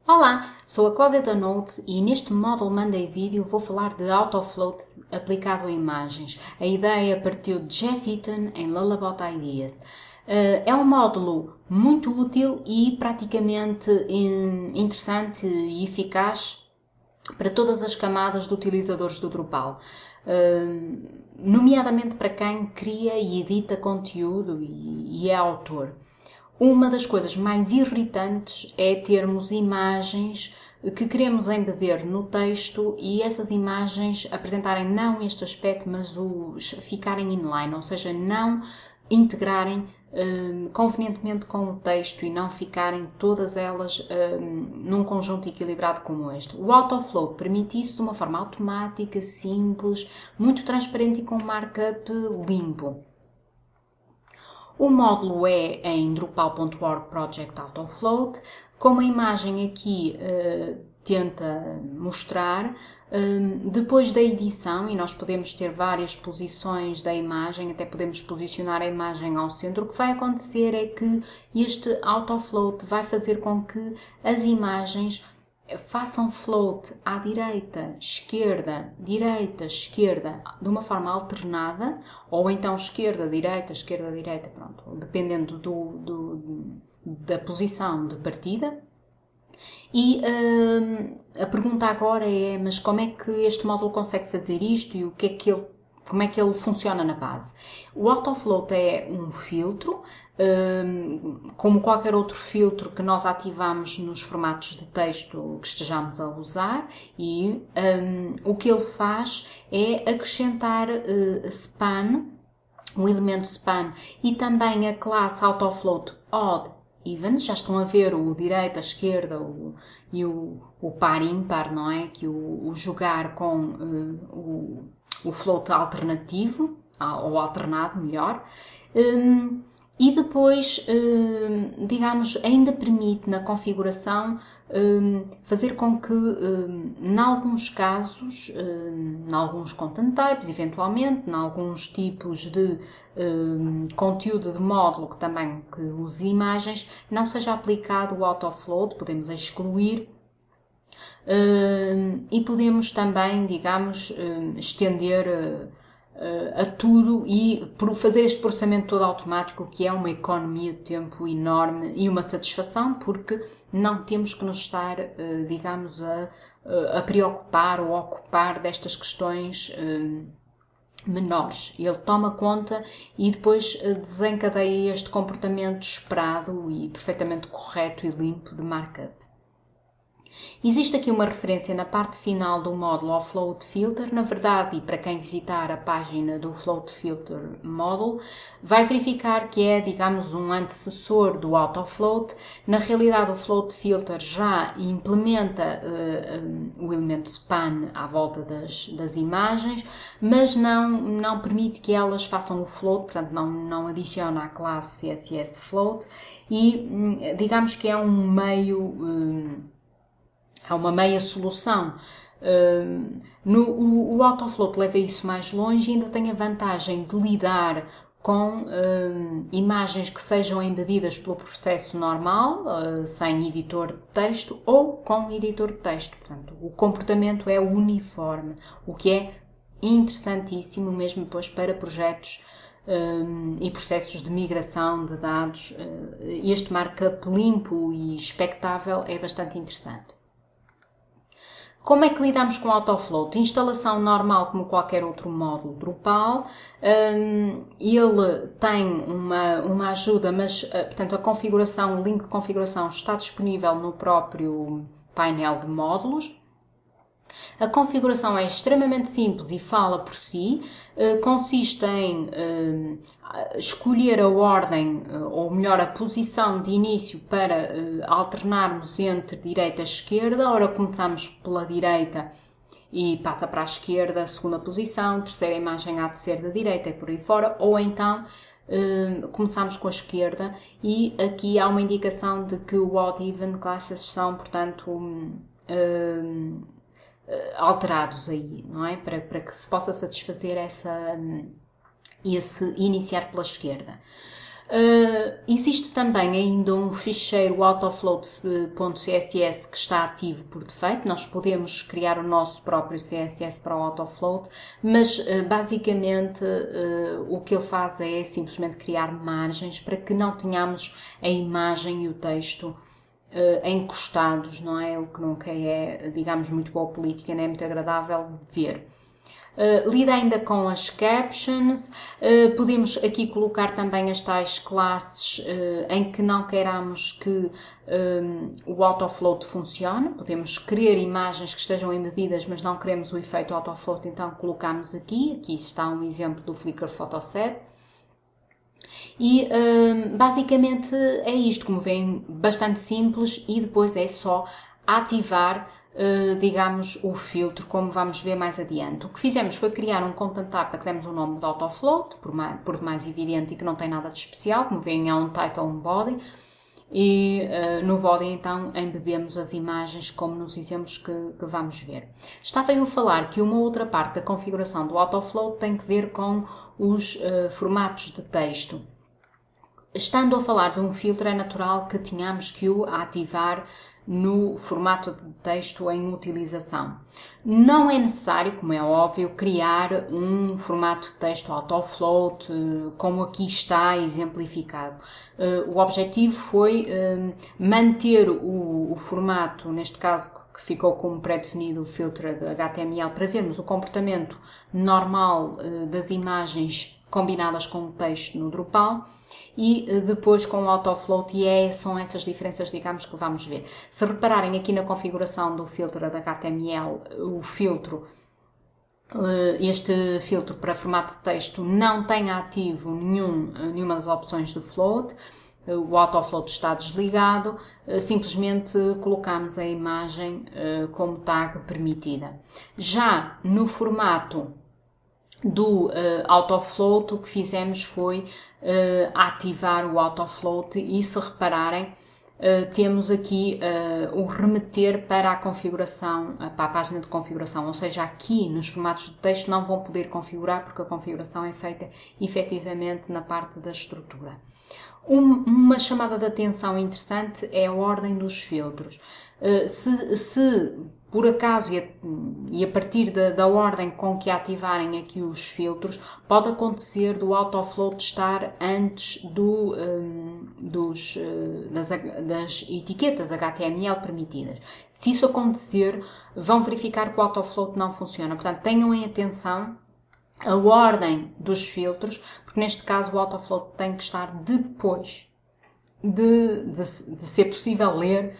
Olá, sou a Cláudia da Notes e neste Model Monday vídeo vou falar de Autofloat aplicado a imagens. A ideia partiu de Jeff Eaton em Lullabout Ideas. É um módulo muito útil e praticamente interessante e eficaz para todas as camadas de utilizadores do Drupal. Nomeadamente para quem cria e edita conteúdo e é autor. Uma das coisas mais irritantes é termos imagens que queremos embeber no texto e essas imagens apresentarem não este aspecto, mas ficarem inline, ou seja, não integrarem convenientemente com o texto e não ficarem todas elas num conjunto equilibrado como este. O Autofloat permite isso de uma forma automática, simples, muito transparente e com markup limpo. O módulo é em drupal.org Project Autofloat, como a imagem aqui tenta mostrar. Depois da edição, e nós podemos ter várias posições da imagem, até podemos posicionar a imagem ao centro, o que vai acontecer é que este Autofloat vai fazer com que as imagens façam float à direita, esquerda, de uma forma alternada, ou então esquerda, direita, pronto, dependendo da posição de partida. E a pergunta agora é, mas como é que este módulo consegue fazer isto e como é que ele funciona na base? O Autofloat é um filtro, como qualquer outro filtro que nós ativamos nos formatos de texto que estejamos a usar, e o que ele faz é acrescentar span, o elemento span, e também a classe Autofloat Odd Even. Já estão a ver o direita, a esquerda e o par ímpar, não é? Que o jogar com o float alternativo, ou alternado, melhor. E depois, digamos, ainda permite na configuração fazer com que, em alguns casos, em alguns content types, eventualmente, em alguns tipos de conteúdo de módulo que use imagens, não seja aplicado o autofloat, podemos excluir. E podemos também, digamos, estender a tudo e fazer este processamento todo automático, que é uma economia de tempo enorme e uma satisfação, porque não temos que nos estar, digamos, a preocupar ou a ocupar destas questões menores. Ele toma conta e depois desencadeia este comportamento esperado e perfeitamente correto e limpo de markup. Existe aqui uma referência na parte final do módulo ao Float Filter. Na verdade, e para quem visitar a página do Float Filter Model, vai verificar que é, digamos, um antecessor do Autofloat. Na realidade, o Float Filter já implementa o elemento span à volta das imagens, mas não permite que elas façam o float, portanto não adiciona a classe CSS Float, e digamos que é um meio... há uma meia solução. O Autofloat leva isso mais longe e ainda tem a vantagem de lidar com imagens que sejam embebidas pelo processo normal, sem editor de texto, ou com editor de texto. Portanto, o comportamento é uniforme, o que é interessantíssimo mesmo depois para projetos e processos de migração de dados. Este markup limpo e expectável é bastante interessante. Como é que lidamos com o Autofloat? Instalação normal como qualquer outro módulo Drupal. Ele tem uma ajuda, mas portanto o link de configuração está disponível no próprio painel de módulos. A configuração é extremamente simples e fala por si. Consiste em escolher a ordem, ou melhor, a posição de início para alternarmos entre direita e esquerda. Ora, começamos pela direita e passa para a esquerda, a segunda posição, terceira imagem há de ser da direita e por aí fora, ou então começamos com a esquerda e aqui há uma indicação de que o odd even classes são, portanto, alterados aí, não é? Para que se possa satisfazer esse iniciar pela esquerda. Existe também ainda um ficheiro autofloat.css que está ativo por defeito. Nós podemos criar o nosso próprio CSS para o autofloat, mas basicamente o que ele faz é simplesmente criar margens para que não tenhamos a imagem e o texto encostados, não é? O que nunca é, digamos, muito boa política, nem é muito agradável de ver. Lida ainda com as captions, podemos aqui colocar também as tais classes em que não queiramos que o autofloat funcione. Podemos querer imagens que estejam embebidas, mas não queremos o efeito autofloat, então colocamos aqui. Aqui está um exemplo do Flickr Photoset. E basicamente é isto, como veem, bastante simples, e depois é só ativar digamos, o filtro, como vamos ver mais adiante. O que fizemos foi criar um content type para que demos o nome de autofloat, por demais evidente e que não tem nada de especial, como veem é um title, um body, e no body então embebemos as imagens como nos exemplos que vamos ver. Estava eu a falar que uma outra parte da configuração do autofloat tem que ver com os formatos de texto. Estando a falar de um filtro, é natural que tenhamos que o ativar no formato de texto em utilização. Não é necessário, como é óbvio, criar um formato de texto autofloat, como aqui está exemplificado. O objetivo foi manter o formato, neste caso que ficou como pré-definido o filtro de HTML, para vermos o comportamento normal das imagens combinadas com o texto no Drupal, e depois com o autofloat, e são essas diferenças, digamos, que vamos ver. Se repararem aqui na configuração do filtro da HTML, o filtro, este filtro para formato de texto não tem ativo nenhuma das opções do float, o autofloat está desligado, simplesmente colocamos a imagem como tag permitida. Já no formato do autofloat, o que fizemos foi ativar o autofloat, e se repararem, temos aqui o remeter para a configuração, para a página de configuração, ou seja, aqui nos formatos de texto não vão poder configurar porque a configuração é feita efetivamente na parte da estrutura. Uma chamada de atenção interessante é a ordem dos filtros. Se por acaso, e a partir da ordem com que ativarem aqui os filtros, pode acontecer do autofloat estar antes das etiquetas HTML permitidas. Se isso acontecer, vão verificar que o autofloat não funciona. Portanto, tenham em atenção a ordem dos filtros, porque neste caso o autofloat tem que estar depois de ser possível ler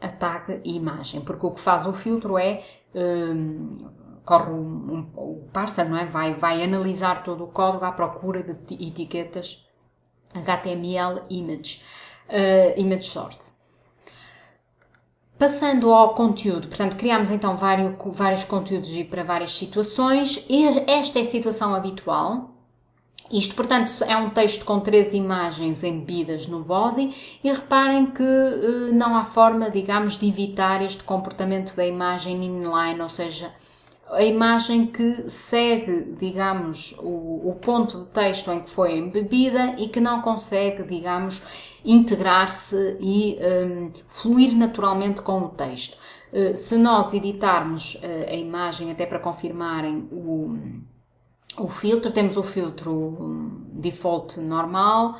a tag e imagem, porque o que faz o filtro é corre o parser, não é? Vai analisar todo o código à procura de etiquetas HTML image source. Passando ao conteúdo, portanto, criamos então vários conteúdos e para várias situações. Esta é a situação habitual. Isto, portanto, é um texto com 3 imagens embebidas no body, e reparem que não há forma, digamos, de evitar este comportamento da imagem inline, ou seja, a imagem que segue, digamos, o ponto de texto em que foi embebida e que não consegue, digamos, integrar-se e fluir naturalmente com o texto. Se nós editarmos a imagem, até para confirmarem o filtro, temos o filtro default normal,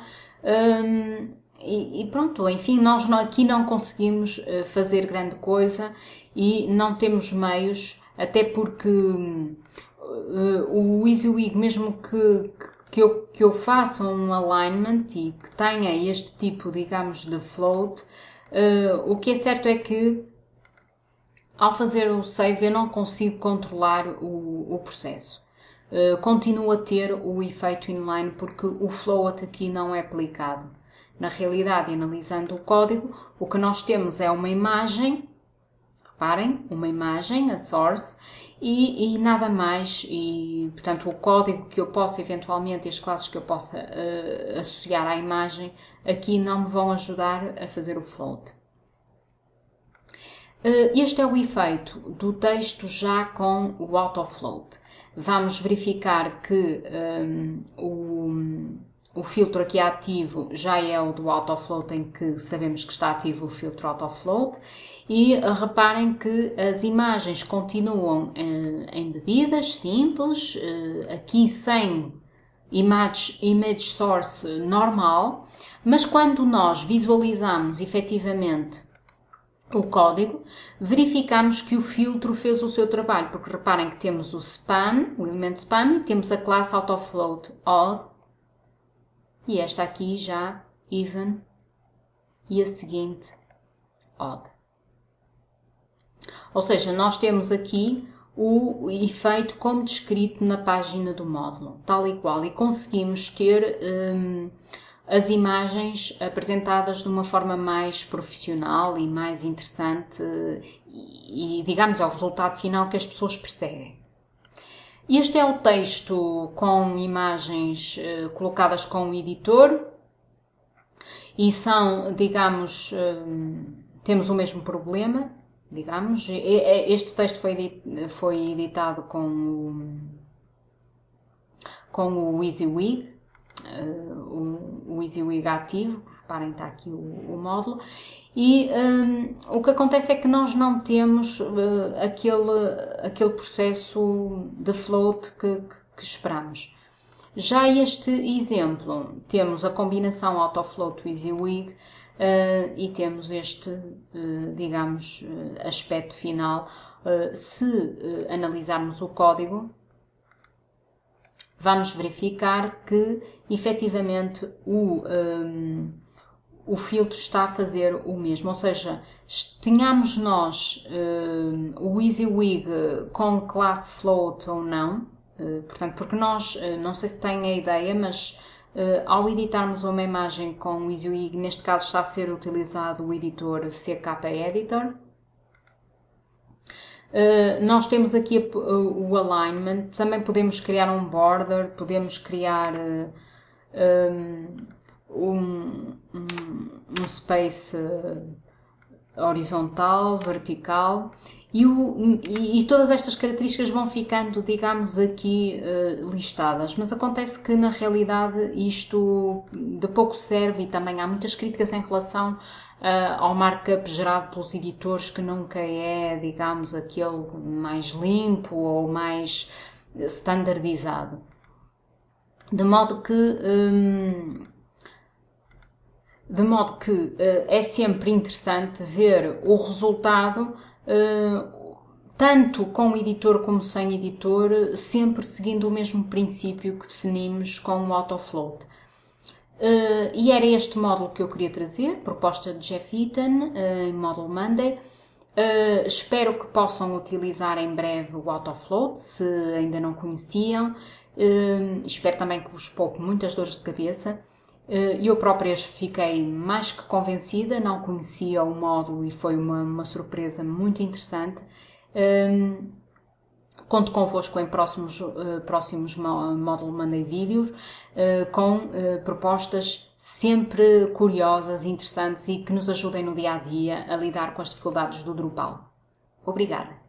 e pronto, enfim, nós aqui não conseguimos fazer grande coisa e não temos meios, até porque o WYSIWYG, mesmo que eu faça um alignment e que tenha este tipo, digamos, de float, o que é certo é que ao fazer o save eu não consigo controlar o processo. Continua a ter o efeito inline porque o float aqui não é aplicado. Na realidade, analisando o código, o que nós temos é uma imagem, reparem, uma imagem, a source, e nada mais, e portanto o código que eu possa eventualmente, as classes que eu possa associar à imagem, aqui não me vão ajudar a fazer o float. Este é o efeito do texto já com o autofloat. Vamos verificar que o filtro aqui ativo já é o do Autofloat, em que sabemos que está ativo o filtro Autofloat. E reparem que as imagens continuam embebidas, simples, aqui sem image source normal, mas quando nós visualizamos efetivamente o código, verificamos que o filtro fez o seu trabalho, porque reparem que temos o span, o elemento span, e temos a classe Autofloat odd, e esta aqui já even, e a seguinte odd. Ou seja, nós temos aqui o efeito como descrito na página do módulo, tal e qual, e conseguimos ter as imagens apresentadas de uma forma mais profissional e mais interessante e digamos, é o resultado final que as pessoas perseguem. Este é o texto com imagens colocadas com o editor e são, digamos, temos o mesmo problema. Digamos, este texto foi editado com o WYSIWYG, o WYSIWYG ativo, reparem, está aqui o módulo, e o que acontece é que nós não temos aquele processo de float que esperamos. Já este exemplo, temos a combinação Autofloat WYSIWYG, e temos este, digamos, aspecto final. Se analisarmos o código, vamos verificar que efetivamente o filtro está a fazer o mesmo, ou seja, tenhamos nós o WYSIWYG com classe float ou não, portanto, porque nós, não sei se têm a ideia, mas ao editarmos uma imagem com o WYSIWYG, neste caso está a ser utilizado o editor CK Editor. Nós temos aqui o alignment, também podemos criar um border, podemos criar um space horizontal, vertical, e todas estas características vão ficando, digamos, aqui listadas, mas acontece que na realidade isto de pouco serve e também há muitas críticas em relação ao markup gerado pelos editores, que nunca é, digamos, aquele mais limpo ou mais standardizado. De modo que é sempre interessante ver o resultado, tanto com o editor como sem editor, sempre seguindo o mesmo princípio que definimos com o Autofloat. E era este módulo que eu queria trazer, proposta de Jeff Eaton, em Model Monday. Espero que possam utilizar em breve o Autofloat, se ainda não conheciam. Espero também que vos poupe muitas dores de cabeça. Eu própria fiquei mais que convencida, não conhecia o módulo e foi uma surpresa muito interessante. Conto convosco em próximos Model Monday vídeos, com propostas sempre curiosas, interessantes e que nos ajudem no dia a dia a lidar com as dificuldades do Drupal. Obrigada!